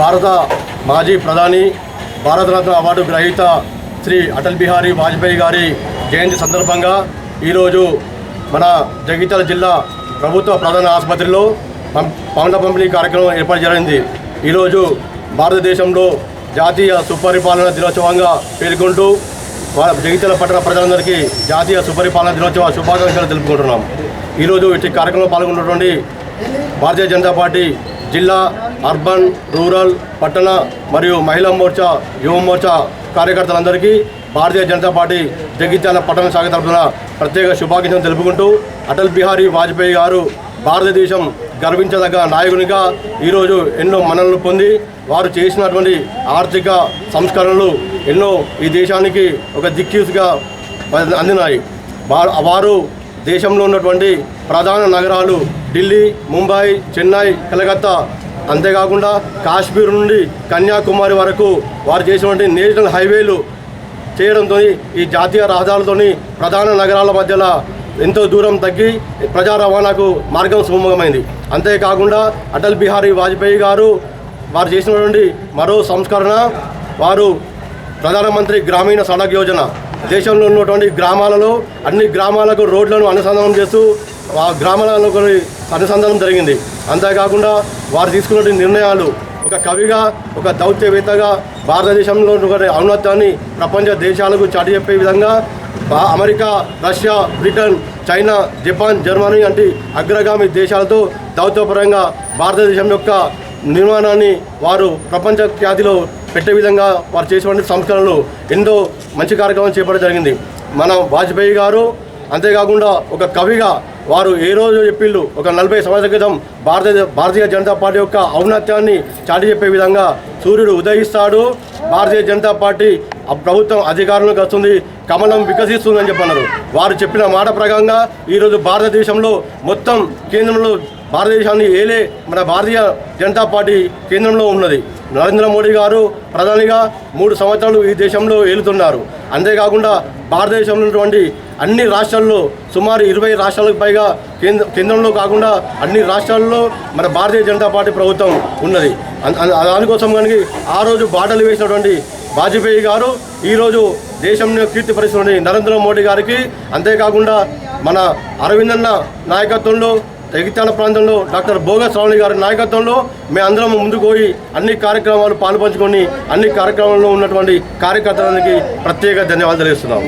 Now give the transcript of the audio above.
భారత మాజీ ప్రధాని భారతరత్న అవార్డు గ్రహీత శ్రీ అటల్ బిహారీ వాజ్పేయి గారి జయంతి సందర్భంగా ఈరోజు మన జగిత్యాల జిల్లా ప్రభుత్వ ప్రధాన ఆసుపత్రిలో పండ్ల పంపిణీ కార్యక్రమం ఏర్పాటు జరిగింది. ఈరోజు భారతదేశంలో జాతీయ సుపరిపాలన దినోత్సవంగా పేర్కొంటూ జగిత్యాల పట్టణ ప్రజలందరికీ జాతీయ సుపరిపాలన దినోత్సవ శుభాకాంక్షలు తెలుపుకుంటున్నాం. ఈరోజు ఇటు కార్యక్రమంలో పాల్గొన్నటువంటి భారతీయ జనతా పార్టీ జిల్లా, అర్బన్, రూరల్, పట్టణ మరియు మహిళా మోర్చా, యువ మోర్చా కార్యకర్తలందరికీ భారతీయ జనతా పార్టీ జగిత్యాల పట్టణ శాఖ తరఫున ప్రత్యేక శుభాకాంక్షలు తెలుపుకుంటూ అటల్ బిహారీ వాజ్పేయి గారు భారతదేశం గర్వించదగ్గ నాయకునిగా ఈరోజు ఎన్నో మన్ననలు పొంది వారు చేసినటువంటి ఆర్థిక సంస్కరణలు ఎన్నో ఈ దేశానికి ఒక దిక్సూచిగా అందినాయి. వారు దేశంలో ఉన్నటువంటి ప్రధాన నగరాలు ఢిల్లీ, ముంబై, చెన్నై, కలకత్తా, అంతేకాకుండా కాశ్మీర్ నుండి కన్యాకుమారి వరకు వారు చేసినటువంటి నేషనల్ హైవేలు చేయడంతో ఈ జాతీయ రహదారులతో ప్రధాన నగరాల మధ్యలో ఎంతో దూరం తగ్గి ప్రజా రవాణాకు మార్గం సుగమమైంది. అంతేకాకుండా అటల్ బిహారీ వాజ్పేయి గారు వారు చేసినటువంటి మరో సంస్కరణ, వారు ప్రధానమంత్రి గ్రామీణ సడక్ యోజన దేశంలో ఉన్నటువంటి గ్రామాలలో అన్ని గ్రామాలకు రోడ్లను అనుసంధానం చేస్తూ ఆ గ్రామాలలో అనుసంధానం జరిగింది. అంతేకాకుండా వారు తీసుకున్న నిర్ణయాలు ఒక కవిగా, ఒక దౌత్యవేత్తగా భారతదేశంలో ఔన్నత్యాన్ని ప్రపంచ దేశాలకు చాటి చెప్పే విధంగా America, Russia, Britain, China, Japan, Germany వంటి అగ్రగామి దేశాలతో దౌత్యపరంగా భారతదేశం యొక్క నిర్మాణాన్ని వారు ప్రపంచ ఖ్యాతిలో పెట్టే విధంగా వారు చేసినటువంటి సంస్కరణలు ఎన్నో మంచి కార్యక్రమం చేపట్టడం జరిగింది. మన వాజ్పేయి గారు అంతేకాకుండా ఒక కవిగా వారు ఏ రోజు చెప్పిళ్ళు ఒక 40 సంవత్సరాల క్రితం భారతీయ జనతా పార్టీ యొక్క ఔన్నత్యాన్ని చాటి చెప్పే విధంగా సూర్యుడు ఉదయిస్తాడు, భారతీయ జనతా పార్టీ ప్రభుత్వం అధికారంలోకి వస్తుంది, కమలం వికసిస్తుందని చెప్పన్నారు. వారు చెప్పిన మాట ప్రకారంగా ఈరోజు భారతదేశంలో మొత్తం కేంద్రంలో భారతదేశాన్ని ఏలే మన భారతీయ జనతా పార్టీ కేంద్రంలో ఉన్నది. నరేంద్ర మోడీ గారు ప్రధానిగా 3 సంవత్సరాలు ఈ దేశంలో ఏలుతున్నారు. అంతేకాకుండా భారతదేశంలో ఉన్నటువంటి అన్ని రాష్ట్రాల్లో సుమారు 20 రాష్ట్రాలకు పైగా కేంద్రంలో కాకుండా అన్ని రాష్ట్రాల్లో మన భారతీయ జనతా పార్టీ ప్రభుత్వం ఉన్నది. దానికోసం కనుక ఆ రోజు బాటలు వేసినటువంటి వాజ్పేయి గారు ఈరోజు దేశంలో కీర్తిపరిచినటువంటి నరేంద్ర మోడీ గారికి, అంతేకాకుండా మన అరవిందన్న నాయకత్వంలో జగిత్యాల ప్రాంతంలో డాక్టర్ బోగ శ్రావణి గారి నాయకత్వంలో మేమందరం ముందుకు పోయి అన్ని కార్యక్రమాలు పాల్పంచుకొని అన్ని కార్యక్రమాల్లో ఉన్నటువంటి కార్యకర్తలకి ప్రత్యేక ధన్యవాదాలు తెలుస్తున్నాం.